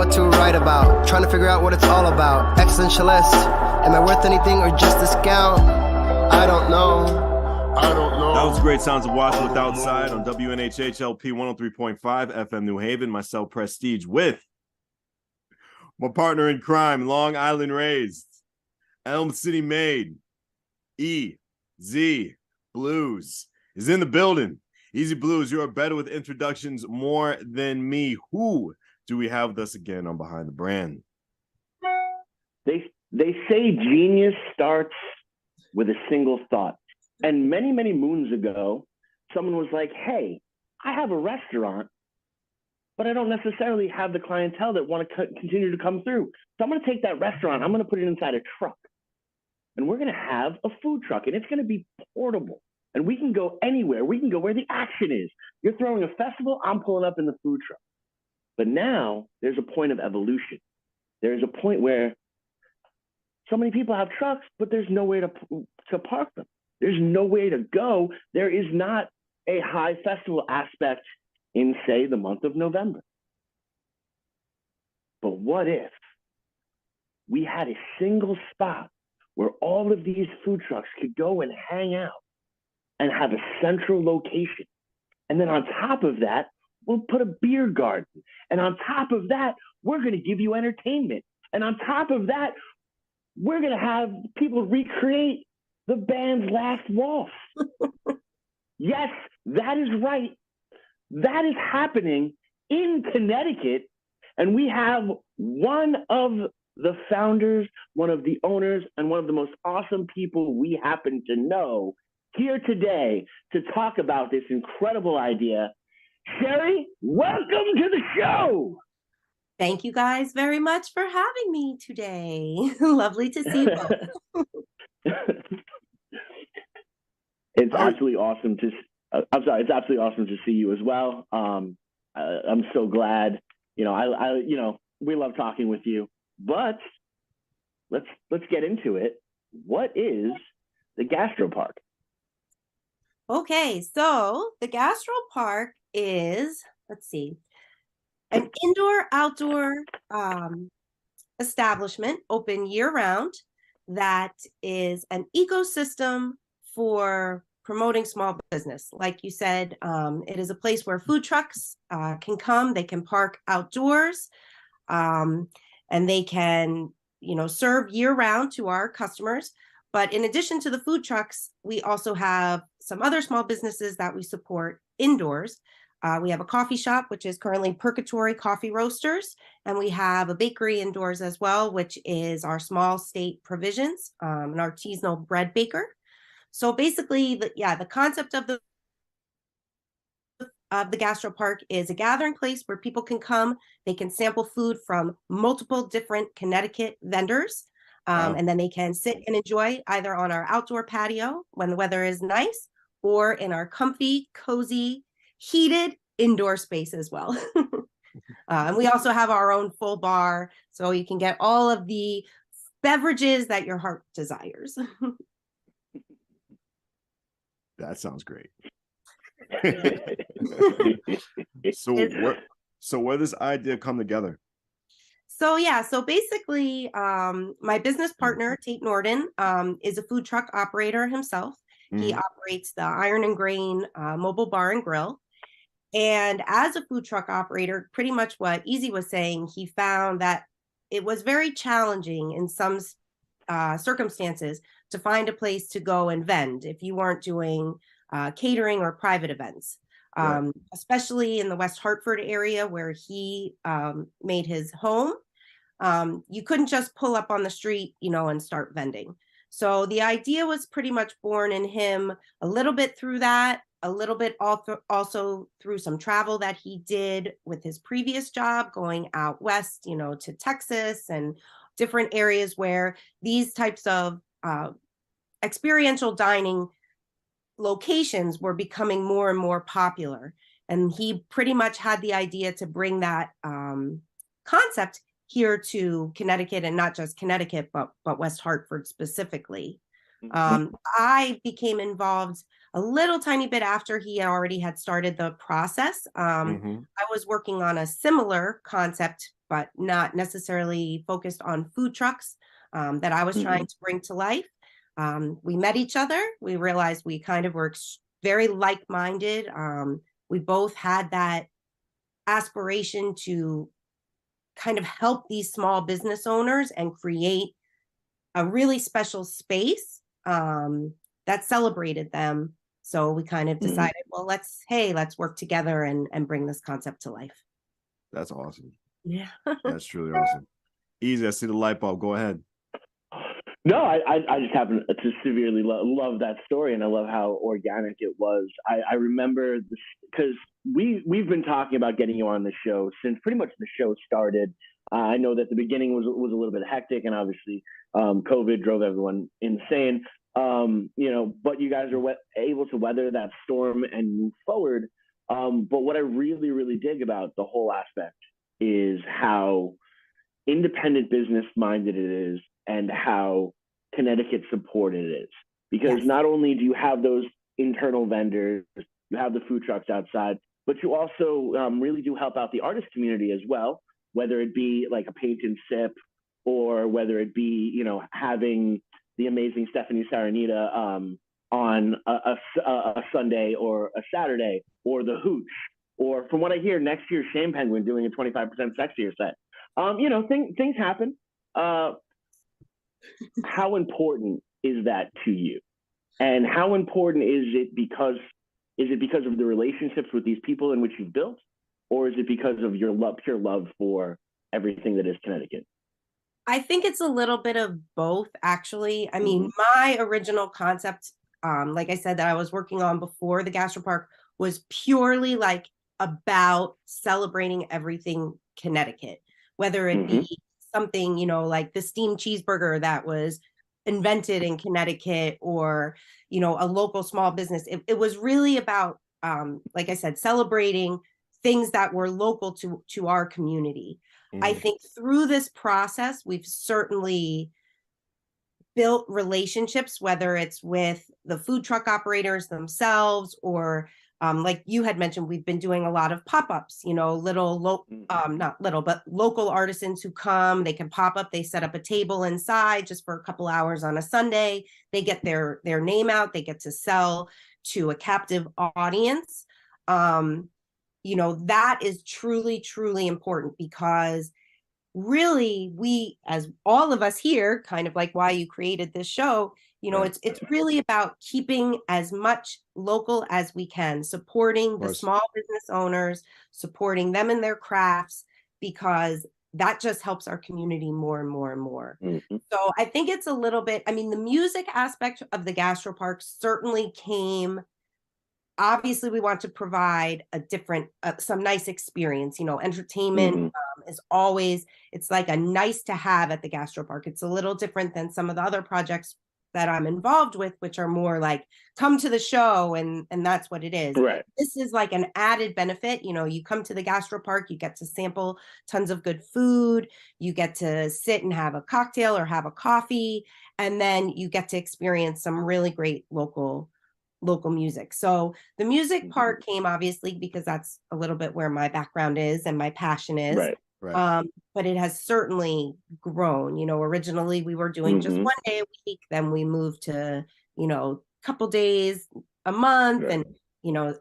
what to write about. Trying to figure out what it's all about. Existentialist. Am I worth anything or just discount? I don't know. That was great sounds of Washington with Outside on WNHHLP 103.5 FM New Haven. Myself, Prestige, with my partner in crime, Long Island raised, Elm City made, EZ Blues is in the building. Easy Blues, you are better with introductions more than me. Who do we have with us again on Behind the Brand? They say genius starts with a single thought. And many, many moons ago, someone was like, hey, I have a restaurant, but I don't necessarily have the clientele that want to continue to come through. So I'm going to take that restaurant, I'm going to put it inside a truck. And we're going to have a food truck, and it's going to be portable. And we can go anywhere. We can go where the action is. You're throwing a festival, I'm pulling up in the food truck. But now there's a point of evolution. There's a point where so many people have trucks, but there's nowhere to park them. There's no way to go. There is not a high festival aspect in, say, the month of November. But what if we had a single spot where all of these food trucks could go and hang out and have a central location? And then on top of that, we'll put a beer garden. And on top of that, we're going to give you entertainment. And on top of that, we're going to have people recreate the band's last waltz. Yes, that is right. That is happening in Connecticut. And we have one of the founders, one of the owners, and one of the most awesome people we happen to know here today to talk about this incredible idea. Sherry, welcome to the show. Thank you guys very much for having me today. Lovely to see you. It's absolutely awesome to. I'm sorry. It's absolutely awesome to see you as well. I'm so glad. We love talking with you. But let's get into it. What is the Gastro Park? Okay, so the Gastro Park is, an indoor-outdoor establishment open year-round that is an ecosystem for promoting small business. Like you said, it is a place where food trucks can come, they can park outdoors, and they can, serve year-round to our customers. But in addition to the food trucks, we also have some other small businesses that we support indoors. We have a coffee shop, which is currently Purgatory Coffee Roasters, and we have a bakery indoors as well, which is our Small State Provisions, an artisanal bread baker. So basically, the concept of the Gastro Park is a gathering place where people can come, they can sample food from multiple different Connecticut vendors, and then they can sit and enjoy either on our outdoor patio when the weather is nice, or in our comfy, cozy, heated indoor space as well. And we also have our own full bar, so you can get all of the beverages that your heart desires. That sounds great. So where this idea come together? So basically, my business partner, Tate Norden, is a food truck operator himself. He operates the Iron and Grain mobile bar and grill. And as a food truck operator, pretty much what Easy was saying, he found that it was very challenging in some circumstances to find a place to go and vend if you weren't doing catering or private events, right. Especially in the West Hartford area where he made his home. You couldn't just pull up on the street, and start vending. So the idea was pretty much born in him a little bit through that, a little bit also through some travel that he did with his previous job, going out west, to Texas and different areas where these types of experiential dining locations were becoming more and more popular. And he pretty much had the idea to bring that concept here to Connecticut, and not just Connecticut, but West Hartford specifically. I became involved a little tiny bit after he already had started the process. I was working on a similar concept but not necessarily focused on food trucks, that I was trying to bring to life. We met each other. We realized we kind of were very like-minded. We both had that aspiration to kind of help these small business owners and create a really special space that celebrated them. So we kind of decided, well, let's work together and bring this concept to life. That's awesome. Yeah. That's truly awesome. Easy. I see the light bulb. Go ahead. No, I just happen to severely love that story, and I love how organic it was. I remember this because we've been talking about getting you on the show since pretty much the show started. I know that the beginning was a little bit hectic, and obviously COVID drove everyone insane. But you guys are able to weather that storm and move forward. But what I really, really dig about the whole aspect is how independent business minded it is, and how Connecticut supported it is. Because not only do you have those internal vendors, you have the food trucks outside, but you also really do help out the artist community as well, whether it be like a paint and sip, or whether it be, having the amazing Stephanie Saranita on a Sunday or a Saturday, or the Hooch, or from what I hear, next year, Shane Penguin doing a 25% sexier set. Things happen. How important is that to you? And how important is it because of the relationships with these people in which you've built, or is it because of your pure love for everything that is Connecticut? I think it's a little bit of both, actually. I mean, my original concept, like I said, that I was working on before the Gastropark, was purely like about celebrating everything Connecticut, whether it be something, like the steamed cheeseburger that was invented in Connecticut, or, a local small business. It was really about, like I said, celebrating things that were local to our community. I think through this process, we've certainly built relationships, whether it's with the food truck operators themselves, or like you had mentioned, we've been doing a lot of pop-ups, not little, but local artisans who come, they can pop up, they set up a table inside just for a couple hours on a Sunday. They get their name out, they get to sell to a captive audience. That is truly, truly important, because really, we, as all of us here, kind of like why you created this show, it's really about keeping as much local as we can, supporting the small business owners, supporting them in their crafts, because that just helps our community more and more and more. So I think it's a little bit, I mean, the music aspect of the Gastropark certainly came. Obviously, we want to provide a different, some nice experience. Entertainment is always, it's like a nice to have at the Gastropark. It's a little different than some of the other projects that I'm involved with, which are more like, come to the show, and that's what it is. Right. This is like an added benefit. You come to the Gastropark, you get to sample tons of good food, you get to sit and have a cocktail or have a coffee, and then you get to experience some really great local music. So the music part came obviously because that's a little bit where my background is and my passion is. Right. But it has certainly grown. Originally we were doing just one day a week, then we moved to, couple days a month, and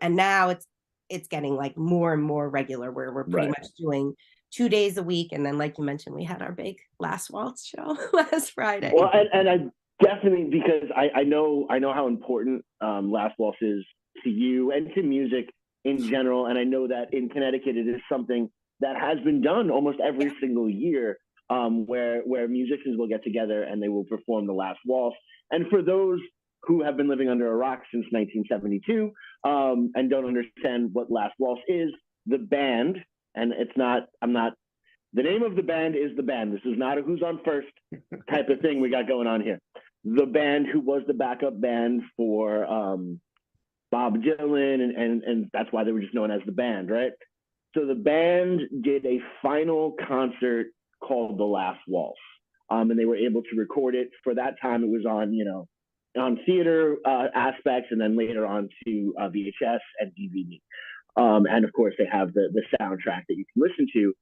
and now it's getting like more and more regular, where we're pretty much doing 2 days a week. And then, like you mentioned, we had our big Last Waltz show last Friday. Well, and I definitely, because I know how important Last Waltz is to you and to music in general, and I know that in Connecticut it is something that has been done almost every single year, where musicians will get together and they will perform the Last Waltz. And for those who have been living under a rock since 1972 and don't understand what Last Waltz is, the band, and the name of the band is the band. This is not a who's on first type of thing we got going on here. The band who was the backup band for Bob Dylan, and that's why they were just known as the band, right? So the band did a final concert called The Last Waltz, and they were able to record it. For that time, it was on theater aspects, and then later on to VHS and DVD. And of course, they have the soundtrack that you can listen to.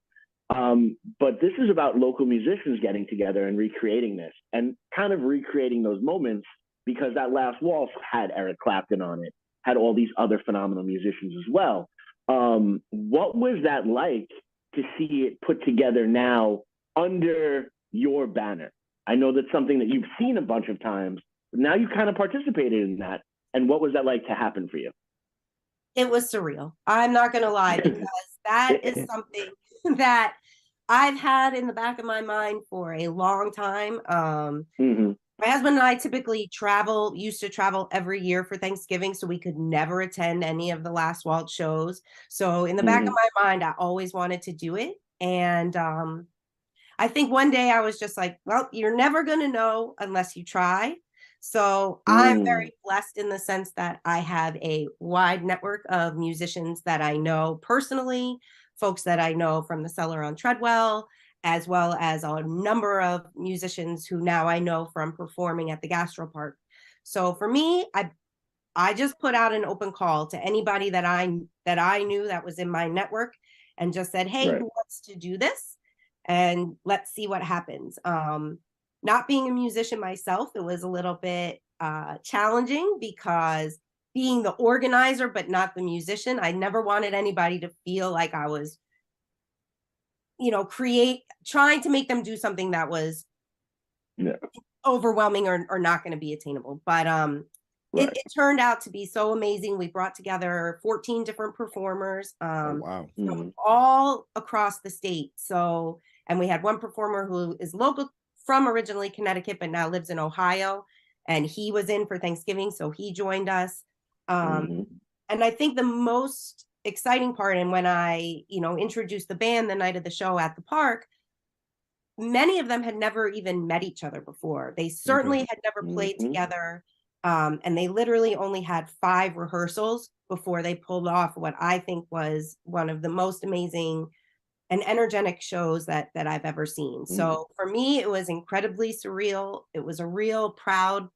But this is about local musicians getting together and recreating this and kind of recreating those moments, because that last waltz had Eric Clapton on it, had all these other phenomenal musicians as well. What was that like to see it put together now under your banner? I know that's something that you've seen a bunch of times, but now you kind of participated in that. And what was that like to happen for you? It was surreal. I'm not going to lie, because that is something that I've had in the back of my mind for a long time. My husband and I typically used to travel every year for Thanksgiving, so we could never attend any of the Last Waltz shows. So in the back of my mind, I always wanted to do it. And I think one day I was just like, well, you're never going to know unless you try. So I'm very blessed in the sense that I have a wide network of musicians that I know personally, folks that I know from the cellar on Treadwell, as well as a number of musicians who now I know from performing at the Gastro Park. So for me, I just put out an open call to anybody that I knew that was in my network, and just said, hey, who wants to do this? And let's see what happens. Not being a musician myself, it was a little bit challenging, because being the organizer but not the musician, I never wanted anybody to feel like I was, trying to make them do something that was overwhelming or not going to be attainable. But it turned out to be so amazing. We brought together 14 different performers from all across the state. So, and we had one performer who is local from originally Connecticut, but now lives in Ohio. And he was in for Thanksgiving, so he joined us. And I think the most exciting part, and when I, introduced the band the night of the show at the park, many of them had never even met each other before. They certainly had never played together. And they literally only had 5 rehearsals before they pulled off what I think was one of the most amazing and energetic shows that I've ever seen. So for me, it was incredibly surreal. It was a real proud,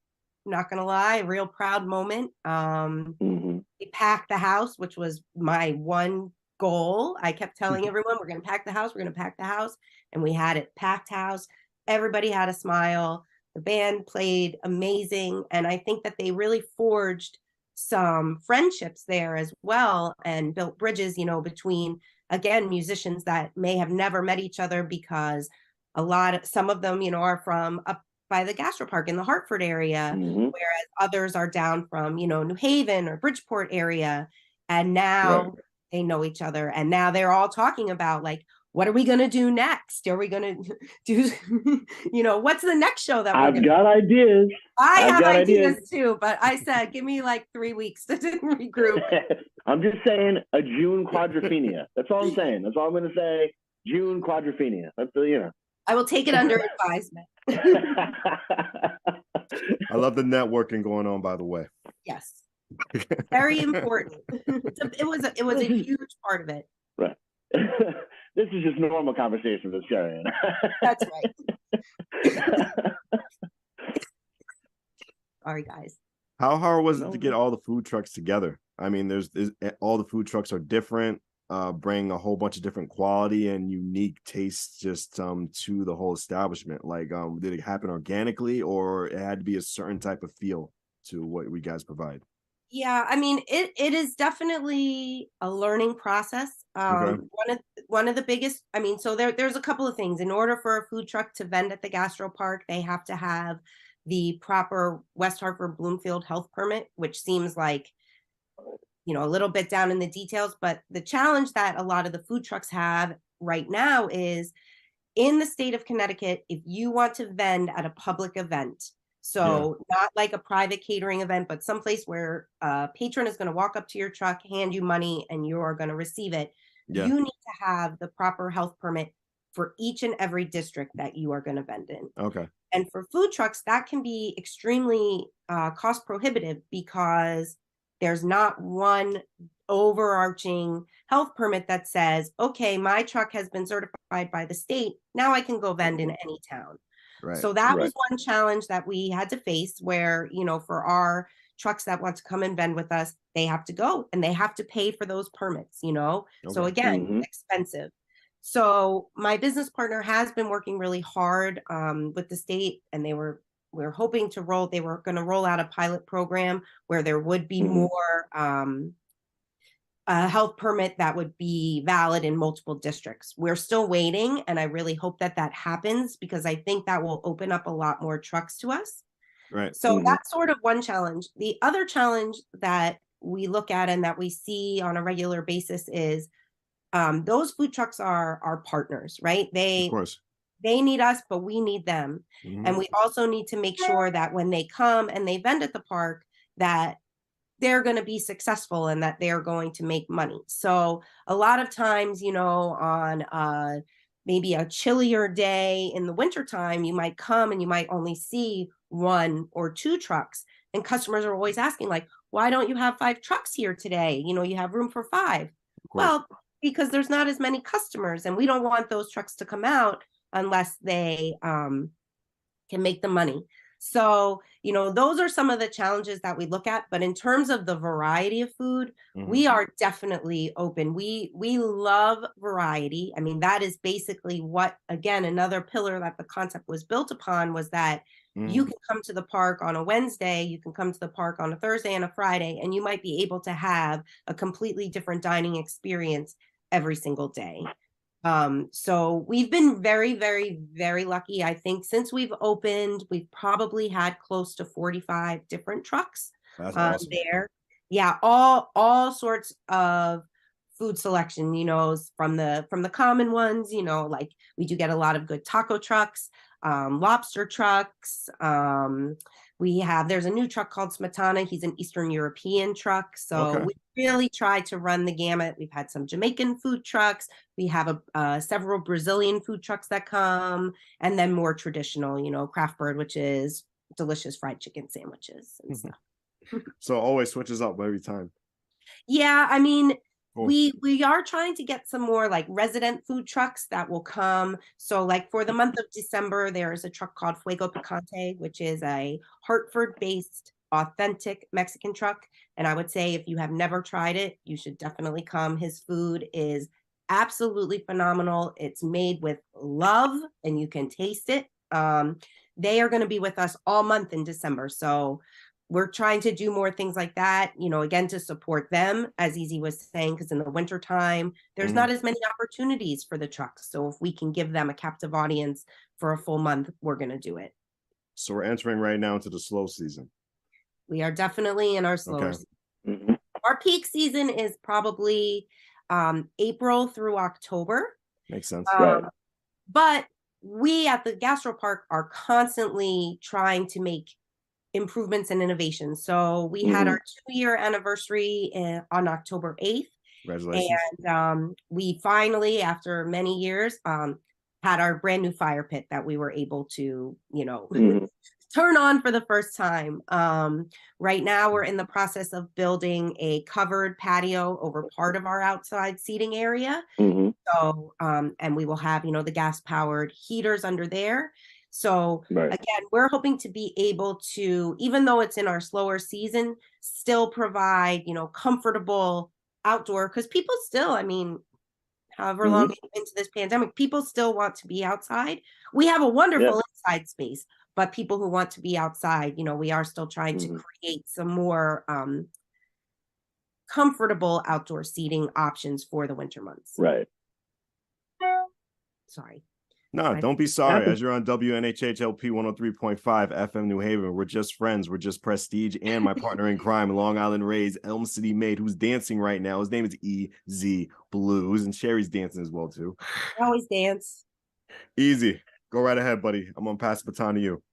not gonna lie, a real proud moment. We packed the house, which was my one goal. I kept telling everyone, we're gonna pack the house, we're gonna pack the house. And we had it packed house. Everybody had a smile. The band played amazing. And I think that they really forged some friendships there as well, and built bridges, between, again, musicians that may have never met each other, because some of them, are from up by the Gastro Park in the Hartford area, whereas others are down from, New Haven or Bridgeport area. And now they know each other. And now they're all talking about, like, what are we going to do next? Are we going to do, what's the next show that I've got ideas. I have ideas too, but I said, give me like 3 weeks to regroup. I'm just saying a June quadrophenia. That's all I'm saying. That's all I'm going to say. June quadrophenia. That's, I will take it under advisement. I love the networking going on, by the way. Yes. Very important. It was a huge part of it. Right. This is just normal conversation with Sharon. That's right. Sorry, guys. How hard was it to get all the food trucks together? I mean, all the food trucks are different, bring a whole bunch of different quality and unique tastes just to the whole establishment. Like, did it happen organically, or it had to be a certain type of feel to what we guys provide? Yeah, I mean, it is definitely a learning process. One of the biggest, I mean, so there's a couple of things. In order for a food truck to vend at the Gastro Park, they have to have the proper West Hartford Bloomfield health permit, which seems like, a little bit down in the details. But the challenge that a lot of the food trucks have right now is, in the state of Connecticut, if you want to vend at a public event, so not like a private catering event, but someplace where a patron is going to walk up to your truck, hand you money, and you are going to receive it. You need to have the proper health permit for each and every district that you are going to vend in. Okay. And for food trucks, that can be extremely cost prohibitive, because there's not one overarching health permit that says, okay, my truck has been certified by the state. Now I can go vend in any town. Right. So that was one challenge that we had to face, where, for our trucks that want to come and vend with us, they have to go and they have to pay for those permits, So again, expensive. So my business partner has been working really hard with the state, and we're hoping they were going to roll out a pilot program where there would be more a health permit that would be valid in multiple districts. We're still waiting, and I really hope that that happens because I think that will open up a lot more trucks to us. Right. So that's sort of one challenge. The other challenge that we look at and that we see on a regular basis is those food trucks are our partners, right? Of course. They need us, but we need them. And we also need to make sure that when they come and they vend at the park, that they're going to be successful and that they're going to make money. So a lot of times, on maybe a chillier day in the wintertime, you might come and you might only see 1 or 2 trucks. And customers are always asking, like, why don't you have 5 trucks here today? You have room for 5. Well, because there's not as many customers, and we don't want those trucks to come out unless they can make the money. So, those are some of the challenges that we look at. But in terms of the variety of food, we are definitely open. We love variety. I mean, that is basically what, again, another pillar that the concept was built upon was that you can come to the park on a Wednesday, you can come to the park on a Thursday and a Friday, and you might be able to have a completely different dining experience every single day. So we've been very, very, very lucky. I think since we've opened, we've probably had close to 45 different trucks there. Yeah, all sorts of food selection, from the common ones, like we do get a lot of good taco trucks, lobster trucks. There's a new truck called Smetana. He's an Eastern European truck. So we really try to run the gamut. We've had some Jamaican food trucks. We have several Brazilian food trucks that come, and then more traditional, craft bird, which is delicious fried chicken sandwiches and stuff. So always switches up every time. Yeah, I mean, we are trying to get some more like resident food trucks that will come. So like for the month of December, there is a truck called Fuego Picante, which is a Hartford-based authentic Mexican truck. And I would say if you have never tried it, you should definitely come. His food is absolutely phenomenal. It's made with love and you can taste it. They are going to be with us all month in December. So we're trying to do more things like that, again, to support them, as Easy was saying, because in the wintertime, there's not as many opportunities for the trucks. So if we can give them a captive audience for a full month, we're going to do it. So we're entering right now into the slow season. We are definitely in our slower season. Our peak season is probably April through October. Makes sense. But we at the Gastro Park are constantly trying to make improvements and innovations. So we had our 2-year anniversary on October 8th. Congratulations. And we finally, after many years, had our brand new fire pit that we were able to, turn on for the first time. Right now, we're in the process of building a covered patio over part of our outside seating area. So, and we will have, the gas powered heaters under there. So again, we're hoping to be able to, even though it's in our slower season, still provide, comfortable outdoor, because people still, however long into this pandemic, people still want to be outside. We have a wonderful inside space, but people who want to be outside, we are still trying to create some more comfortable outdoor seating options for the winter months. Right. Sorry. No, don't be sorry. As you're on WNHHLP 103.5 FM New Haven, we're just friends. We're just Prestige, and my partner in crime, Long Island Rays, Elm City Made, who's dancing right now. His name is Easy Blues, and Sherry's dancing as well too. I always dance. Easy, go right ahead, buddy. I'm gonna pass the baton to you.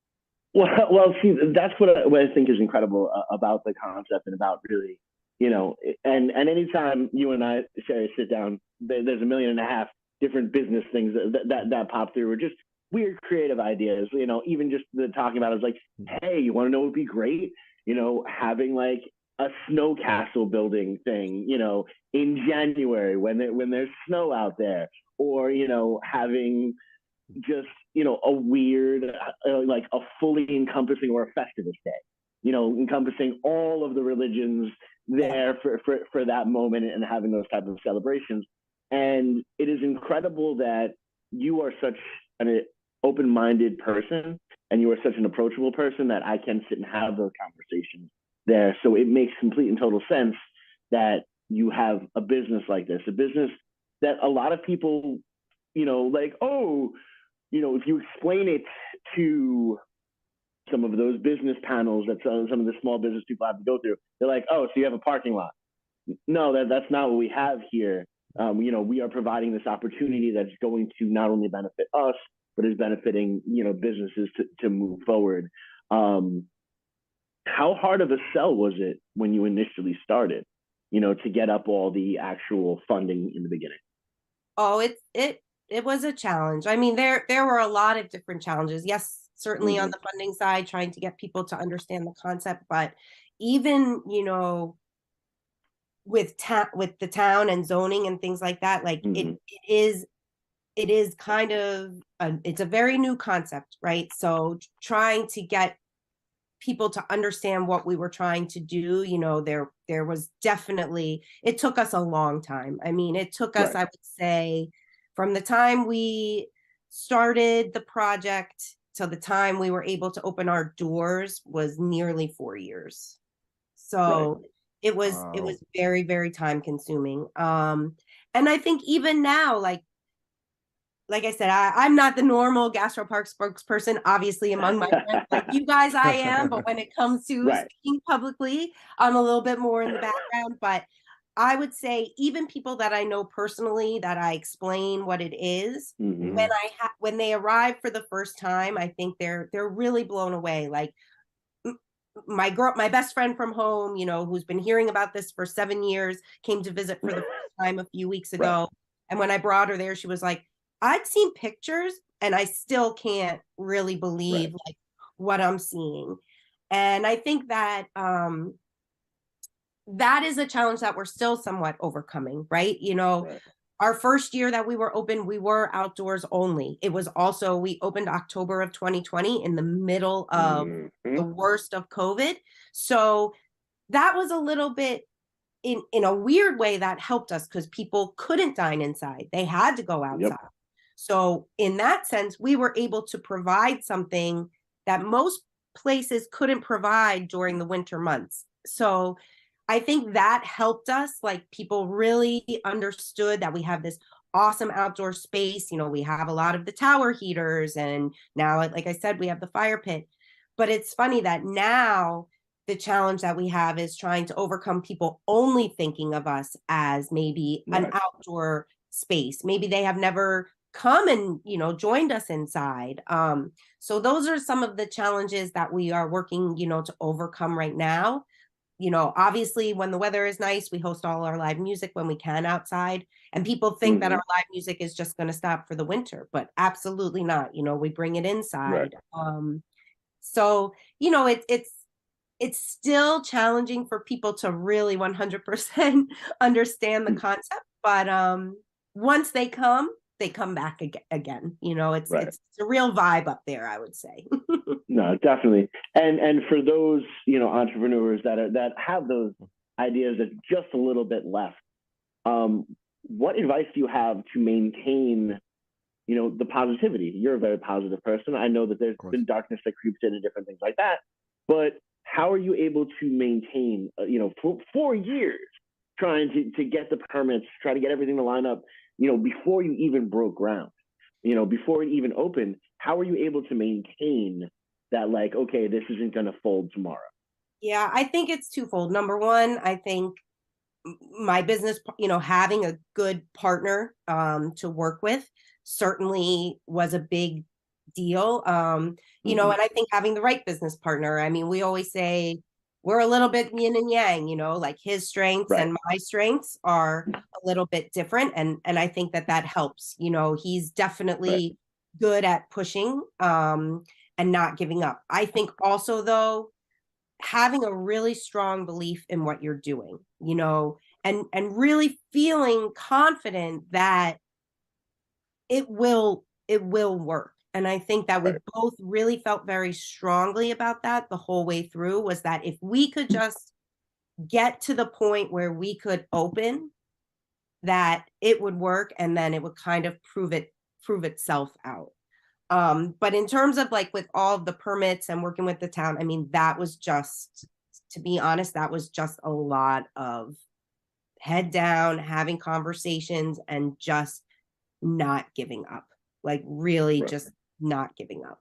Well, see, that's what I think is incredible about the concept and about really, and anytime you and I, Sherry, sit down, there's 1.5 million different business things that pop through, or just weird creative ideas, even just the talking about it is like, hey, you want to know what would be great? Having like a snow castle building thing, in January when there's snow out there, or, having just, a weird, like a fully encompassing or a Festivus day, encompassing all of the religions there for that moment and having those types of celebrations. And it is incredible that you are such an open-minded person and you are such an approachable person that I can sit and have those conversations there. So it makes complete and total sense that you have a business like this, a business that a lot of people, like, oh, if you explain it to some of those business panels that some of the small business people have to go through, they're like, oh, so you have a parking lot. No, that's not what we have here. We are providing this opportunity that's going to not only benefit us, but is benefiting, businesses to move forward. How hard of a sell was it when you initially started, to get up all the actual funding in the beginning? Oh, it was a challenge. I mean, there were a lot of different challenges. Yes, certainly on the funding side, trying to get people to understand the concept, but even, with the town and zoning and things like that, like it is kind of it's a very new concept, right? So trying to get people to understand what we were trying to do, there was definitely, it took us a long time. I mean, it took us, Right. I would say, from the time we started the project till the time we were able to open our doors was nearly 4 years. So it was very, very time consuming. And I think even now, like I said, I'm not the normal GastroPark spokesperson, obviously, among my friends. Like you guys, I am. But when it comes to speaking publicly, I'm a little bit more in the background. But I would say even people that I know personally, that I explain what it is, when they arrive for the first time, I think they're really blown away. Like my best friend from home, who's been hearing about this for 7 years, came to visit for the first time a few weeks ago. And when I brought her there, she was like, I'd seen pictures and I still can't really believe like what I'm seeing. And I think that that is a challenge that we're still somewhat overcoming, right? Our first year that we were open, we were outdoors only. It was also, we opened October of 2020 in the middle of the worst of COVID. So that was a little bit, in a weird way, that helped us because people couldn't dine inside. They had to go outside. So in that sense, we were able to provide something that most places couldn't provide during the winter months. So I think that helped us. Like people really understood that we have this awesome outdoor space. We have a lot of the tower heaters, and now, like I said, we have the fire pit. But it's funny that now the challenge that we have is trying to overcome people only thinking of us as maybe an outdoor space. Maybe they have never come and joined us inside. So those are some of the challenges that we are working to overcome right now. Obviously when the weather is nice, we host all our live music when we can outside, and people think that our live music is just going to stop for the winter, but absolutely not. We bring it inside. So it's still challenging for people to really 100% understand the concept, but once they come back again. It's a real vibe up there, I would say. No, definitely. And for those, entrepreneurs that have those ideas that just a little bit left, what advice do you have to maintain, the positivity? You're a very positive person. I know that there's been darkness that creeps in and different things like that, but how are you able to maintain, for 4 years trying to get the permits, try to get everything to line up, before you even broke ground, before it even opened? How are you able to maintain that, like, okay, this isn't going to fold tomorrow? Yeah, I think it's twofold. Number one, I think my business, having a good partner to work with certainly was a big deal. And I think having the right business partner, I mean, we always say we're a little bit yin and yang, like his strengths and my strengths are a little bit different. And I think that helps. He's definitely good at pushing and not giving up. I think also, though, having a really strong belief in what you're doing, and really feeling confident that it will work. And I think that we both really felt very strongly about that the whole way through, was that if we could just get to the point where we could open, that it would work, and then it would kind of prove itself out. But in terms of like with all of the permits and working with the town, I mean, that was just, to be honest, that was just a lot of head down, having conversations, and just not giving up. Like really Right. just not giving up.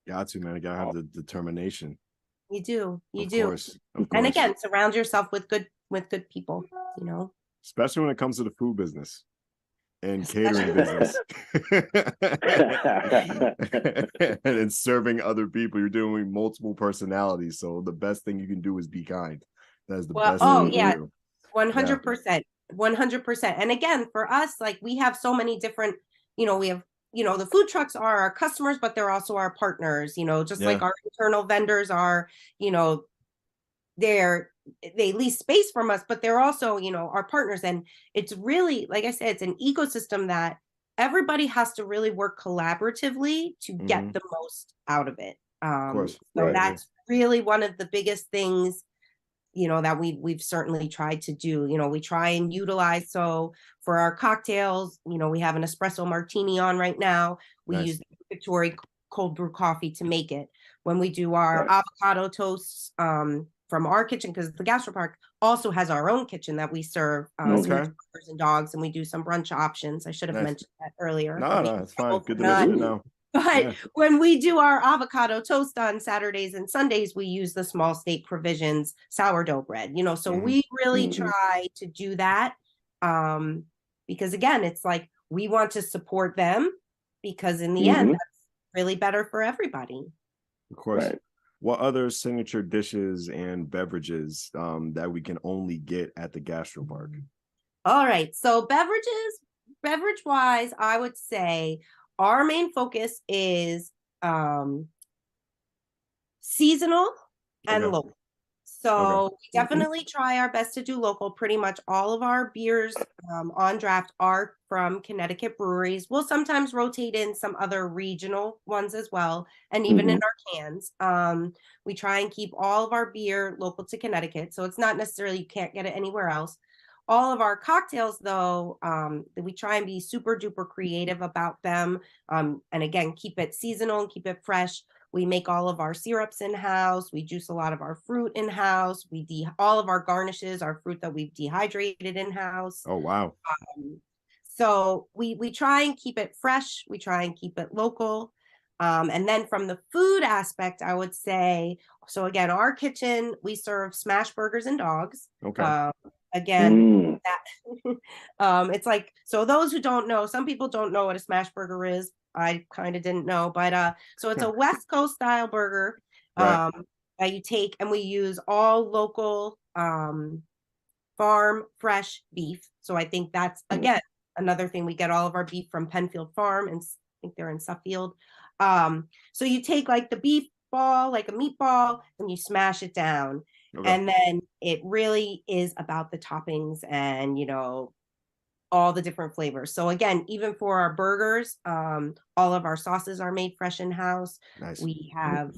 Got to, man. You gotta have the determination. You do. You Of do. course. Of And course. again, surround yourself with good people, you know. Especially when it comes to the food business and catering business. And serving other people. You're doing multiple personalities. So the best thing you can do is be kind. That is the Well, best oh thing you yeah, can do. 100%. 100%. And again, for us, like we have so many different, we have, the food trucks are our customers, but they're also our partners, just like Yeah. our internal vendors are, they lease space from us, but they're also, our partners. And it's really, like I said, it's an ecosystem that everybody has to really work collaboratively to get Mhm. the most out of it. Of course. So Right. that's really one of the biggest things, that we've certainly tried to do. We try and utilize, so for our cocktails, we have an espresso martini on right now. We Nice. use Victoria cold brew coffee to make it. When we do our Right. avocado toasts, from our kitchen, because the Gastropark also has our own kitchen that we serve Okay. burgers and dogs, and we do some brunch options. I should have Nice. mentioned that earlier. No, I'll be it's in fine. trouble Good for to mention it not. now. But Yeah. when we do our avocado toast on Saturdays and Sundays, we use the Small State Provisions sourdough bread, so Mhm. we really Mhm. try to do that. Because again, it's like we want to support them, because in the end, Mhm. that's really better for everybody. Of course. Right. What other signature dishes and beverages that we can only get at the Gastropark? All right. So beverage wise, I would say our main focus is seasonal and Okay. local. So we Mhm. definitely try our best to do local. Pretty much all of our beers on draft are from Connecticut breweries. We'll sometimes rotate in some other regional ones as well, and even in Mhm. our cans. We try and keep all of our beer local to Connecticut. So it's not necessarily you can't get it anywhere else. All of our cocktails, though, we try and be super duper creative about them. And again, keep it seasonal and keep it fresh. We make all of our syrups in-house. We juice a lot of our fruit in-house. All of our garnishes, our fruit that we've dehydrated in-house. Oh, wow. So we try and keep it fresh. We try and keep it local. And then from the food aspect, I would say, so again, our kitchen, we serve smash burgers and dogs. Okay. Again, Mm. that it's like, so those who don't know, some people don't know what a smash burger is. I kind of didn't know, but so it's a West Coast style burger Right. that you take, and we use all local farm fresh beef. So I think that's again another thing. We get all of our beef from Penfield Farm, and I think they're in Suffield. So you take like the beef ball, like a meatball, and you smash it down. Okay. And then it really is about the toppings and all the different flavors. So again, even for our burgers, all of our sauces are made fresh in house. Nice. We have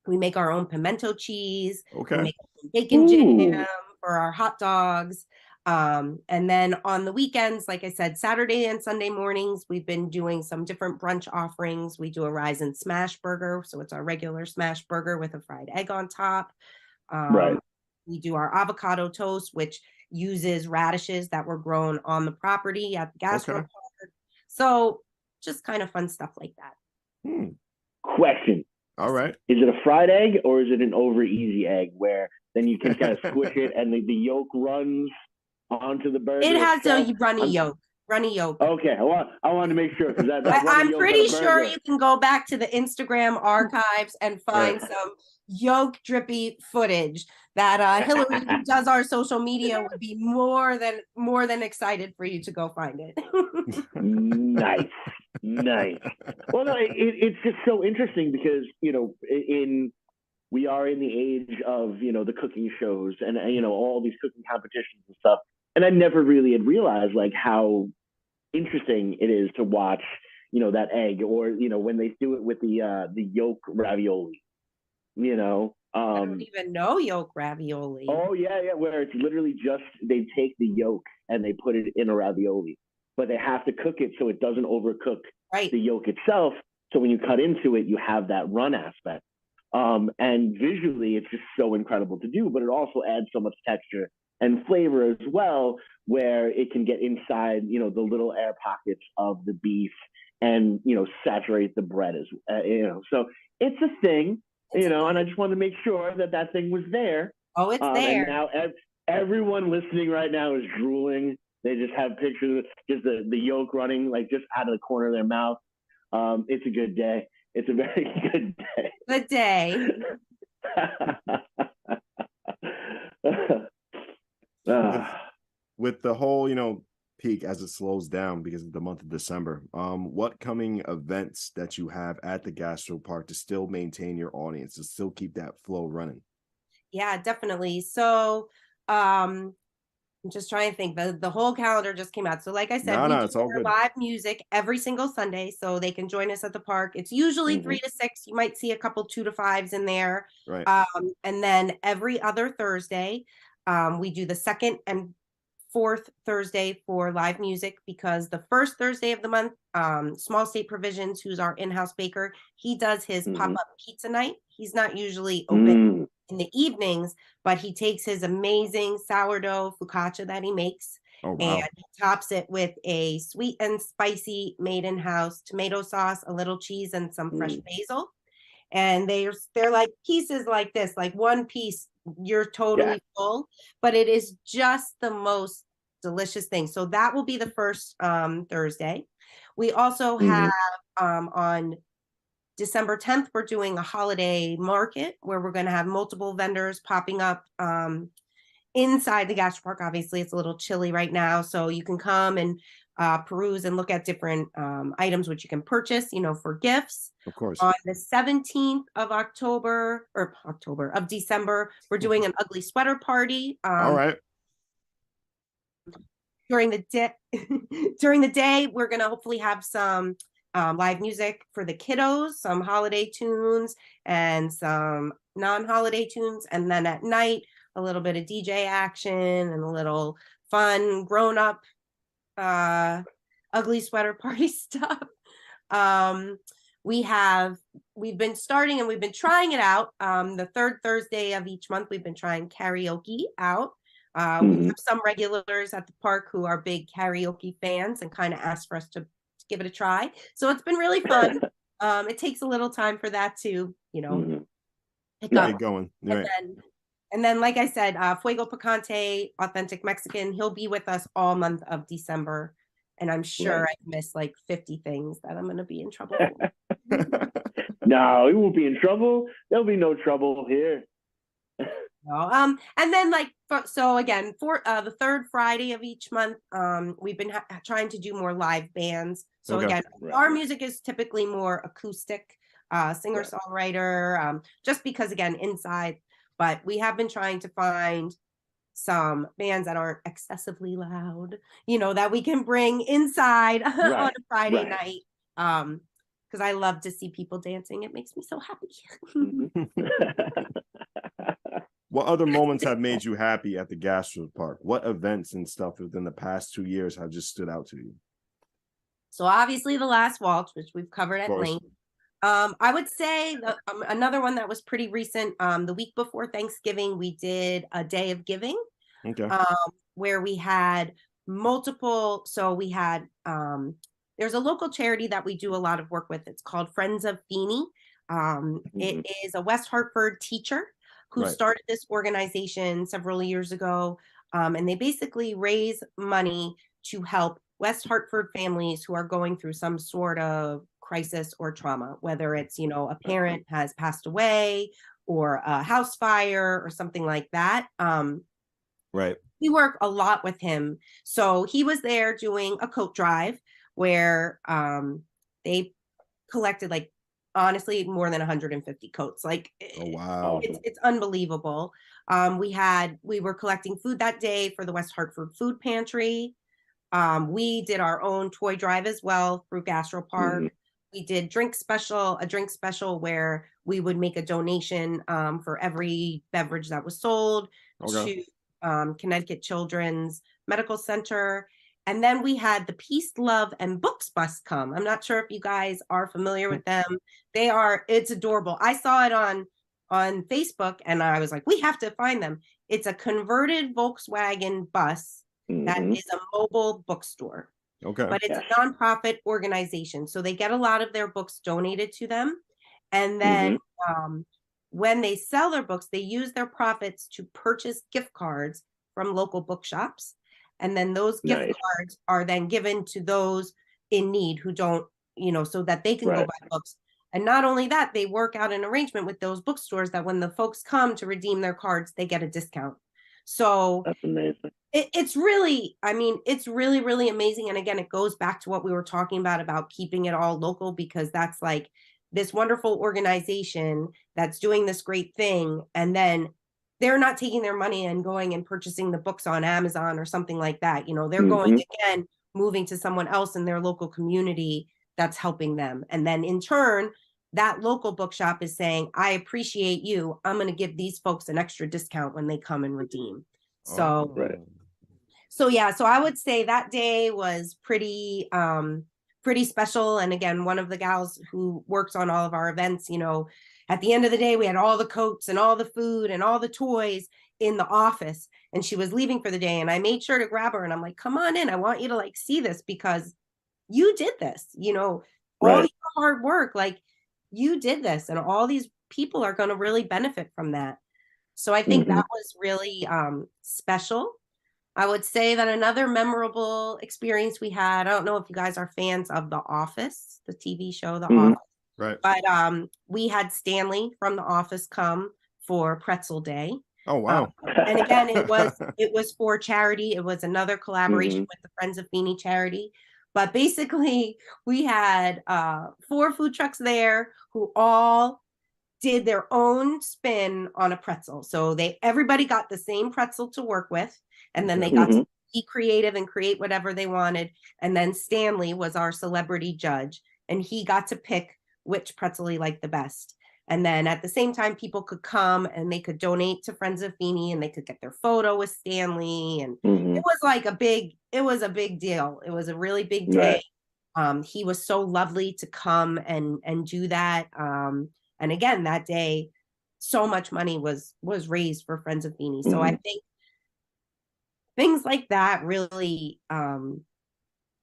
we make our own pimento cheese. Okay. We make bacon Ooh. jam for our hot dogs. And then on the weekends, like I said, Saturday and Sunday mornings, we've been doing some different brunch offerings. We do a rise and smash burger. So it's our regular smash burger with a fried egg on top. Right. We do our avocado toast, which uses radishes that were grown on the property at the Gastro Park. So just kind of fun stuff like that. Question. All right. Is it a fried egg or is it an over easy egg where then you can kind of squish it and the yolk runs onto the burger? It has itself? a runny yolk. Runny yolk. Okay, I wanted to make sure because I'm pretty sure you can go back to the Instagram archives and find some yolk drippy footage that Hillary, who does our social media, would be more than excited for you to go find it. Nice. Well, no, it's just so interesting because we are in the age of the cooking shows and all these cooking competitions and stuff, and I never really had realized like how interesting it is to watch that egg or when they do it with the yolk ravioli. I don't even know yolk ravioli. Oh yeah, where it's literally just they take the yolk and they put it in a ravioli, but they have to cook it so it doesn't overcook the yolk itself. So when you cut into it, you have that run aspect. And visually, it's just so incredible to do, but it also adds so much texture and flavor as well, where it can get inside, the little air pockets of the beef and, saturate the bread So it's a thing, and I just wanted to make sure that thing was there. Oh, it's there. And now everyone listening right now is drooling. They just have pictures of just the yolk running like just out of the corner of their mouth. It's a good day. It's a very good day. Good day. With the whole, peak as it slows down because of the month of December, what coming events that you have at the Gastro Park to still maintain your audience, to still keep that flow running? Yeah, definitely. So, I'm just trying to think. The whole calendar just came out. So like I said, we it's all good. Live music every single Sunday, so they can join us at the park. It's usually 3 to 6. You might see a couple 2 to 5s in there. Right. And then every other Thursday, we do the second and fourth Thursday for live music, because the first Thursday of the month, Small State Provisions, who's our in-house baker, he does his pop-up pizza night. He's not usually open in the evenings, but he takes his amazing sourdough focaccia that he makes, and he tops it with a sweet and spicy made in-house tomato sauce, a little cheese, and some fresh basil. And they're like pieces like this, like one piece, you're totally full, but it is just the most delicious thing. So that will be the first Thursday. We also have on December 10th, we're doing a holiday market where we're going to have multiple vendors popping up inside the Gastro Park. Obviously, it's a little chilly right now, so you can come and peruse and look at different items which you can purchase, for gifts. Of course. On the 17th of December, we're doing an ugly sweater party. All right. During the day, we're going to hopefully have some live music for the kiddos, some holiday tunes and some non-holiday tunes. And then at night, a little bit of DJ action and a little fun grown-up ugly sweater party stuff. We've been starting and we've been trying it out. The third Thursday of each month, we've been trying karaoke out. We have some regulars at the park who are big karaoke fans and kind of asked for us to give it a try. So it's been really fun. It takes a little time for that to, pick up. Going. Right. And then, like I said, Fuego Picante, Authentic Mexican, he'll be with us all month of December. And I'm sure I've missed like 50 things that I'm going to be in trouble for. No, we won't be in trouble. There'll be no trouble here. No. And then so again, for the third Friday of each month, we've been trying to do more live bands. So again, our music is typically more acoustic, singer-songwriter, just because again, inside, but we have been trying to find some bands that aren't excessively loud, that we can bring inside on a Friday night. Because I love to see people dancing. It makes me so happy. What other moments have made you happy at the Gastro Park? What events and stuff within the past 2 years have just stood out to you? So obviously the last waltz, which we've covered at length. I would say another one that was pretty recent. The week before Thanksgiving, we did a day of giving. Okay. Where we had multiple. So we had there's a local charity that we do a lot of work with. It's called Friends of Feeney. It is a West Hartford teacher who started this organization several years ago. And they basically raise money to help West Hartford families who are going through some sort of crisis or trauma, whether it's, a parent has passed away or a house fire or something like that. We work a lot with him. So he was there doing a coat drive where they collected honestly more than 150 coats. Oh wow, it's unbelievable. We were collecting food that day for the West Hartford Food Pantry. We did our own toy drive as well through Gastro Park. we did a drink special where we would make a donation for every beverage that was sold to Connecticut Children's Medical Center. And then we had the Peace, Love, and Books bus come. I'm not sure if you guys are familiar with them. It's adorable. I saw it on Facebook and I was like, we have to find them. It's a converted Volkswagen bus that is a mobile bookstore. Okay. But it's a nonprofit organization. So they get a lot of their books donated to them. And then when they sell their books, they use their profits to purchase gift cards from local bookshops. And then those gift cards are then given to those in need who don't, so that they can go buy books. And not only that, they work out an arrangement with those bookstores that when the folks come to redeem their cards, they get a discount. So that's amazing. It's really, it's really, really amazing. And again, it goes back to what we were talking about keeping it all local, because that's like this wonderful organization that's doing this great thing. And then they're not taking their money and going and purchasing the books on Amazon or something like that. They're going again, moving to someone else in their local community that's helping them. And then in turn, that local bookshop is saying, I appreciate you. I'm going to give these folks an extra discount when they come and redeem. So I would say that day was pretty special. And again, one of the gals who works on all of our events, at the end of the day, we had all the coats and all the food and all the toys in the office, and she was leaving for the day. And I made sure to grab her and I'm like, come on in. I want you to see this because you did this, all your hard work, you did this, and all these people are going to really benefit from that. So I think that was really special. I would say that another memorable experience we had, I don't know if you guys are fans of The Office, the TV show, The Office. Right. But we had Stanley from The Office come for Pretzel Day. Oh, wow. And again, it was for charity. It was another collaboration with the Friends of Feeney charity. But basically, we had 4 food trucks there who all did their own spin on a pretzel. So everybody got the same pretzel to work with, and then they got to be creative and create whatever they wanted. And then Stanley was our celebrity judge, and he got to pick which pretzel he liked the best. And then at the same time, people could come and they could donate to Friends of Feeney, and they could get their photo with Stanley. And it was a big deal. It was a really big day. He was so lovely to come and do that. And again, that day, so much money was raised for Friends of Feeney. So I think things like that really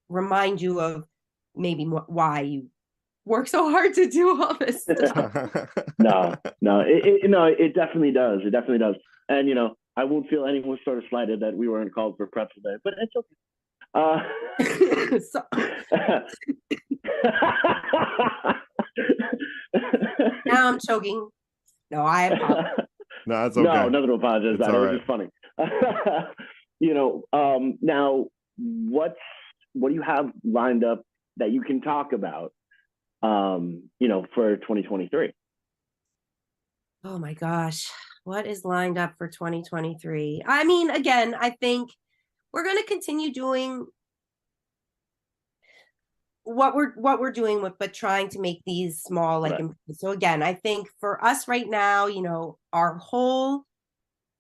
remind you of maybe why you work so hard to do all this stuff. It definitely does. It definitely does. And, I won't feel any more sort of slighted that we weren't called for Pretzel Day, but it's Now I'm choking. No, I apologize. No, that's okay. No, nothing to apologize about. It was just funny. Now what do you have lined up that you can talk about, for 2023? Oh my gosh. What is lined up for 2023? Again, I think we're going to continue doing what we're doing but trying to make these small improvements. So again, I think for us right now, our whole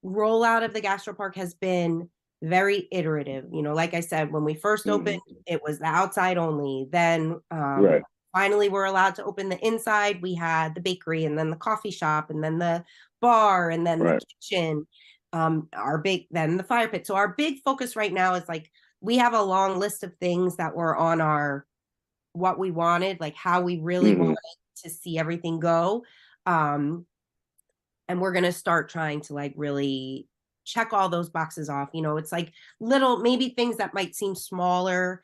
rollout of the GastroPark has been very iterative. Like I said, when we first opened, it was the outside only. Then finally we're allowed to open the inside. We had the bakery, and then the coffee shop, and then the bar, and then the kitchen, then the fire pit. So our big focus right now is we have a long list of things that were on what we wanted, how we really wanted to see everything go. And we're going to start trying to really check all those boxes off. It's little, maybe things that might seem smaller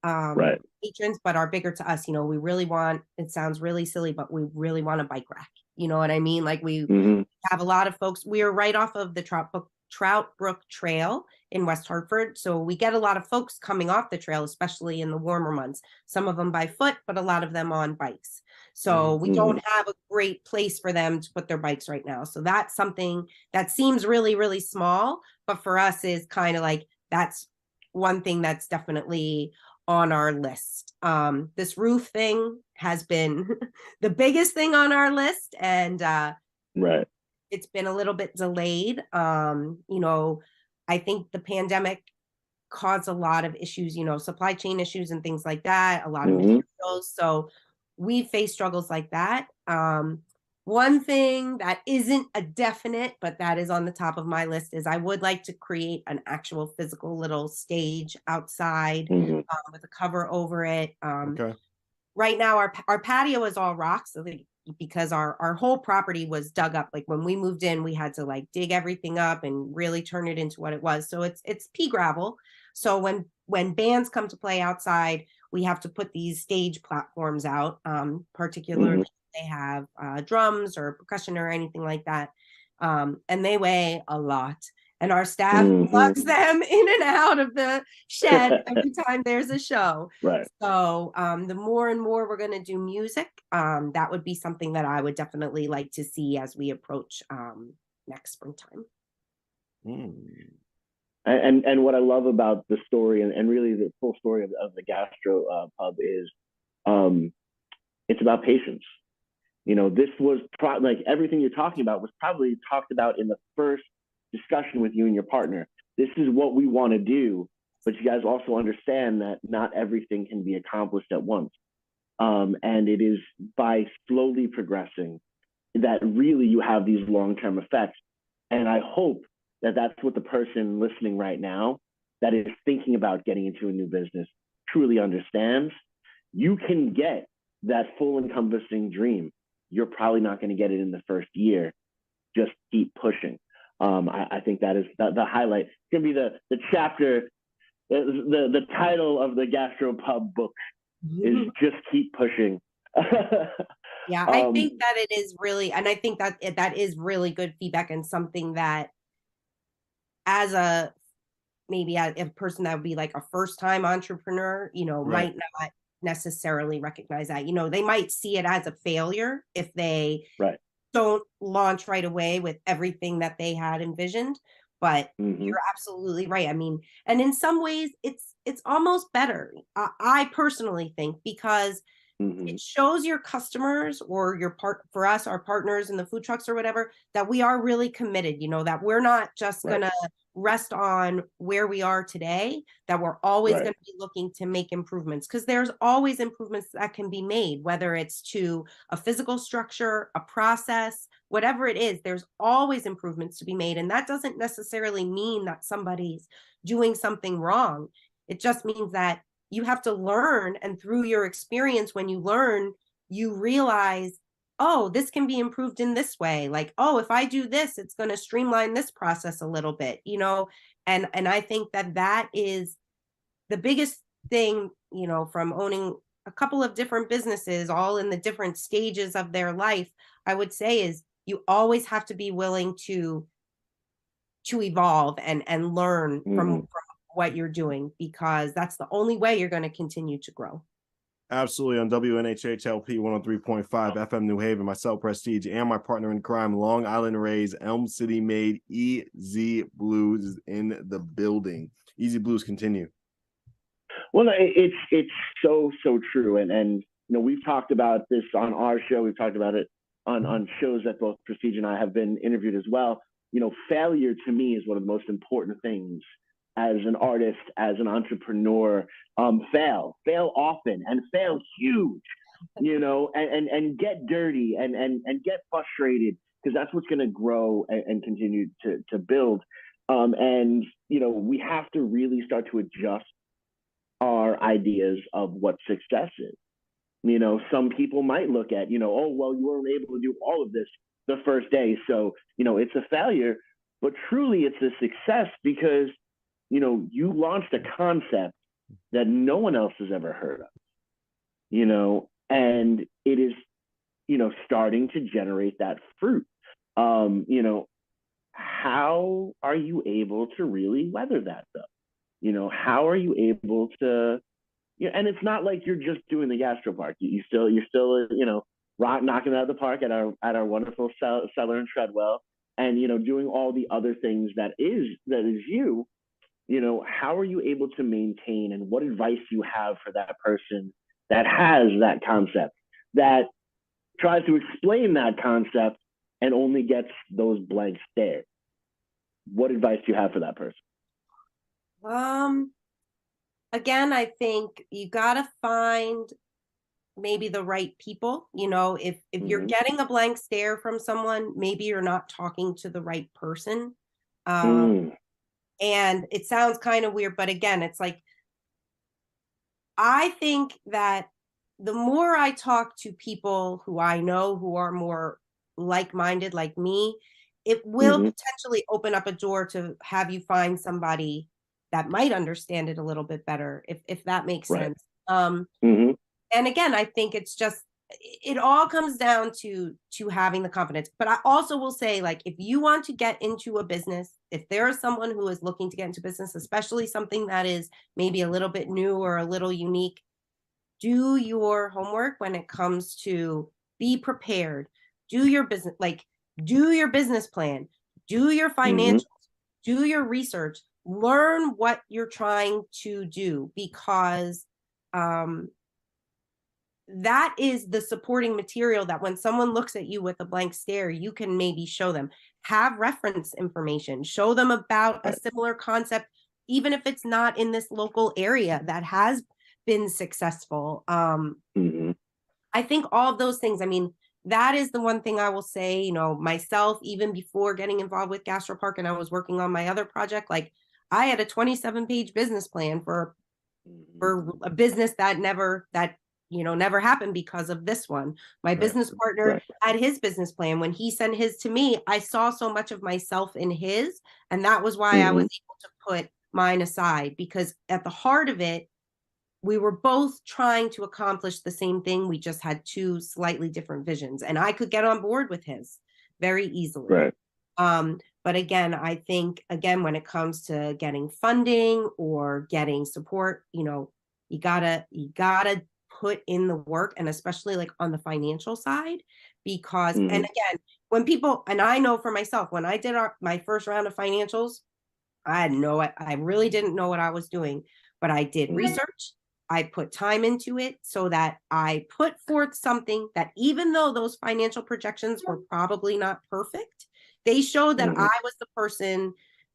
patrons, but are bigger to us. We really want, it sounds really silly, but we really want a bike rack. You know what I mean? We have a lot of folks. We are right off of the Trout Brook Trail in West Hartford. So we get a lot of folks coming off the trail, especially in the warmer months, some of them by foot, but a lot of them on bikes. So we don't have a great place for them to put their bikes right now. So that's something that seems really, really small, but for us is kind of that's one thing that's definitely on our list. This roof thing has been the biggest thing on our list, and Right. it's been a little bit delayed. I think the pandemic caused a lot of issues, supply chain issues and things like that, a lot of materials. So we face struggles like that. One thing that isn't a definite, but that is on the top of my list, is I would like to create an actual physical little stage outside with a cover over it. Okay. Right now, our patio is all rocks, so because our whole property was dug up. Like when we moved in, we had to like dig everything up and really turn it into what it was. So it's pea gravel. So when bands come to play outside, we have to put these stage platforms out, particularly they have drums or percussion or anything like that. And they weigh a lot. And our staff lugs them in and out of the shed every time there's a show. Right. So the more and more we're going to do music, that would be something that I would definitely like to see as we approach next springtime. And what I love about the story and really the full story of the gastro pub is it's about patience. This was like everything you're talking about was probably talked about in the first discussion with you and your partner. This is what we want to do, but you guys also understand that not everything can be accomplished at once. And it is by slowly progressing that really you have these long-term effects. And I hope that that's what the person listening right now that is thinking about getting into a new business truly understands. You can get that full encompassing dream. You're probably not going to get it in the first year. Just keep pushing. I think that is the highlight. It's going to be the chapter, the title of the gastropub book is just keep pushing. Yeah, I think that it is really, and I think that is really good feedback and something that as a person that would be like a first time entrepreneur, might not necessarily recognize that. They might see it as a failure if they don't launch right away with everything that they had envisioned. But you're absolutely right. I mean, and in some ways it's almost better. I personally think, because it shows your customers or for us, our partners in the food trucks or whatever, that we are really committed, that we're not just gonna rest on where we are today, that we're always going to be looking to make improvements, because there's always improvements that can be made, whether it's to a physical structure, a process, whatever it is, there's always improvements to be made. And that doesn't necessarily mean that somebody's doing something wrong. It just means that you have to learn, and through your experience, when you learn, you realize, oh, this can be improved in this way. Like, oh, if I do this, it's going to streamline this process a little bit, and I think that is the biggest thing, from owning a couple of different businesses, all in the different stages of their life, I would say, is you always have to be willing to evolve and learn from what you're doing, because that's the only way you're going to continue to grow. Absolutely. On WNHHLP 103.5 FM New Haven, myself, Prestige, and my partner in crime, Long Island Rays, Elm City made Easy Blues is in the building. Easy Blues, continue. Well, it's so true, and we've talked about this on our show. We've talked about it on shows that both Prestige and I have been interviewed as well. Failure to me is one of the most important things as an artist, as an entrepreneur. Fail often and fail huge, and get dirty and get frustrated, because that's what's going to grow and continue to build. And we have to really start to adjust our ideas of what success is. Some people might look at, oh, well, you weren't able to do all of this the first day, so it's a failure. But truly, it's a success because you launched a concept that no one else has ever heard of, and it is, starting to generate that fruit. How are you able to really weather that though? How are you able to, and it's not like you're just doing the gastro park. You're still, knocking it out of the park at our wonderful cellar in Treadwell, and, doing all the other things that is you. how are you able to maintain, and what advice do you have for that person that has that concept, that tries to explain that concept and only gets those blank stares? What advice do you have for that person? Again, I think you gotta find maybe the right people. If you're getting a blank stare from someone, maybe you're not talking to the right person. Mm. And it sounds kind of weird, but again, it's like, I think that the more I talk to people who I know who are more like-minded like me, it will Mhm. potentially open up a door to have you find somebody that might understand it a little bit better, if that makes Right. sense. Mhm. And again, I think it's just, it all comes down to having the confidence. But I also will say, like, if you want to get into a business, if there is someone who is looking to get into business, especially something that is maybe a little bit new or a little unique, do your homework when it comes to be prepared, do your business, like, do your business plan, do your Mhm. financials, do your research, learn what you're trying to do, because um that is the supporting material that when someone looks at you with a blank stare, you can maybe show them. Have reference information, show them about a Right. similar concept, even if it's not in this local area that has been successful. Mhm. I think all of those things, I mean, that is the one thing I will say, myself, even before getting involved with Gastropark and I was working on my other project, like, I had a 27-page business plan for Mhm. for a business that never happened because of this one. My Right. business partner Right. had his business plan. When he sent his to me, I saw so much of myself in his, and that was why I was Mhm. able to put mine aside, because at the heart of it, we were both trying to accomplish the same thing. We just had two slightly different visions, and I could get on board with his very easily. Right. But again, I think, again, when it comes to getting funding or getting support, you gotta put in the work, and especially like on the financial side, because, and Mhm. again, when people, and I know for myself, when I did my first round of financials, I really didn't know what I was doing, but I did Mhm. research. I put time into it so that I put forth something that, even though those financial projections were probably not perfect, they showed that Mhm. I was the person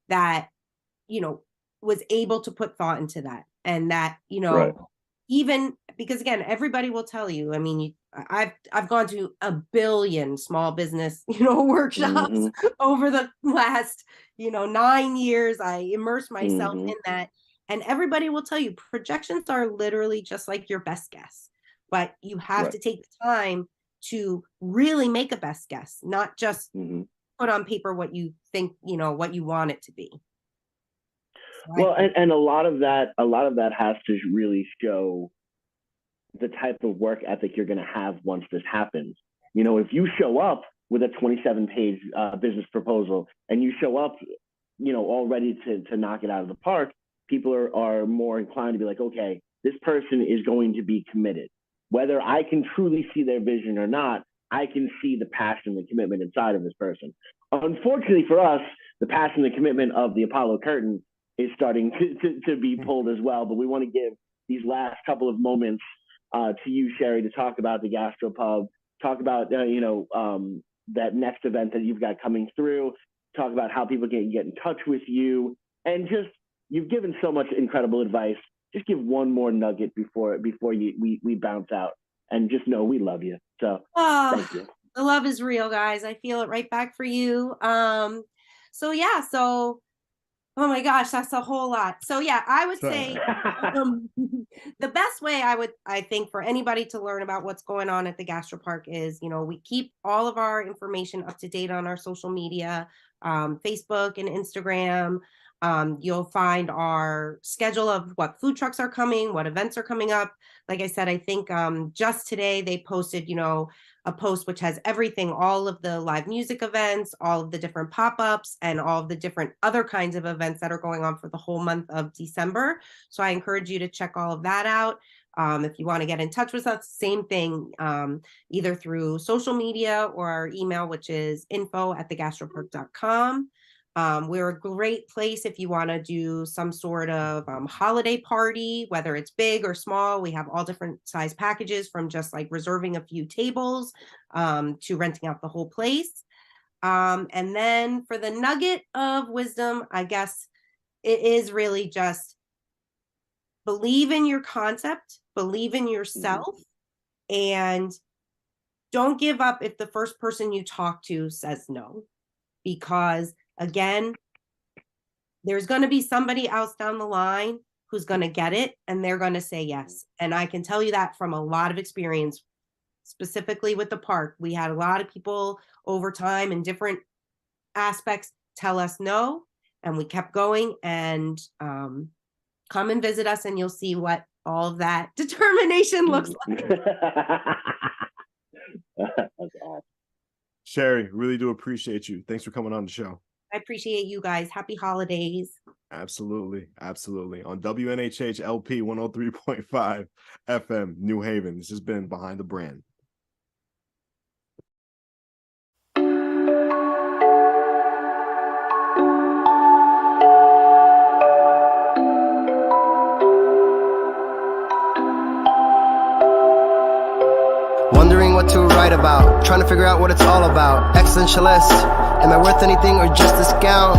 that, you know, was able to put thought into that. And that, Right. even because, again, everybody will tell you, I mean, I've gone to a billion small business, workshops Mhm. over the last, 9 years. I immersed myself Mhm. in that. And everybody will tell you projections are literally just like your best guess, but you have Right. to take the time to really make a best guess, not just Mhm. put on paper what you think, what you want it to be. So I Well, think, and a lot of that has to really show the type of work ethic you're going to have once this happens. If you show up with a 27-page business proposal and you show up, all ready to knock it out of the park, people are more inclined to be like, okay, this person is going to be committed. Whether I can truly see their vision or not, I can see the passion, the commitment inside of this person. Unfortunately for us, the passion, the commitment of the Apollo curtain is starting to be pulled as well. But we want to give these last couple of moments to you, Sherry, to talk about the gastropub, talk about that next event that you've got coming through, talk about how people can get in touch with you, and just, you've given so much incredible advice. Just give one more nugget before we bounce out, and just know we love you. So oh, thank you. the love is real, guys. I feel it right back for you. So yeah, so oh my gosh, that's a whole lot. So yeah, I would say um, the best way I think, for anybody to learn about what's going on at the Gastropark is, we keep all of our information up to date on our social media, Facebook and Instagram. You'll find our schedule of what food trucks are coming, what events are coming up. Like I said, I think just today they posted, a post which has everything, all of the live music events, all of the different pop-ups, and all of the different other kinds of events that are going on for the whole month of December. So I encourage you to check all of that out. If you want to get in touch with us, same thing, either through social media or our email, which is info@thegastropark.com. We're a great place if you want to do some sort of holiday party, whether it's big or small. We have all different size packages, from just like reserving a few tables to renting out the whole place. And then for the nugget of wisdom, I guess it is really just believe in your concept, believe in yourself, and don't give up if the first person you talk to says no. Because again, there's going to be somebody else down the line who's going to get it and they're going to say yes. And I can tell you that from a lot of experience, specifically with the park. We had a lot of people over time in different aspects tell us no, and we kept going. And come and visit us and you'll see what all of that determination looks like. That's awesome. Sherry, really do appreciate you. Thanks for coming on the show. I appreciate you guys. Happy holidays. Absolutely. Absolutely. On WNHH LP 103.5 FM, New Haven. This has been Behind the Brand. Wondering what to write about, trying to figure out what it's all about. Existentialist, am I worth anything or just a scout?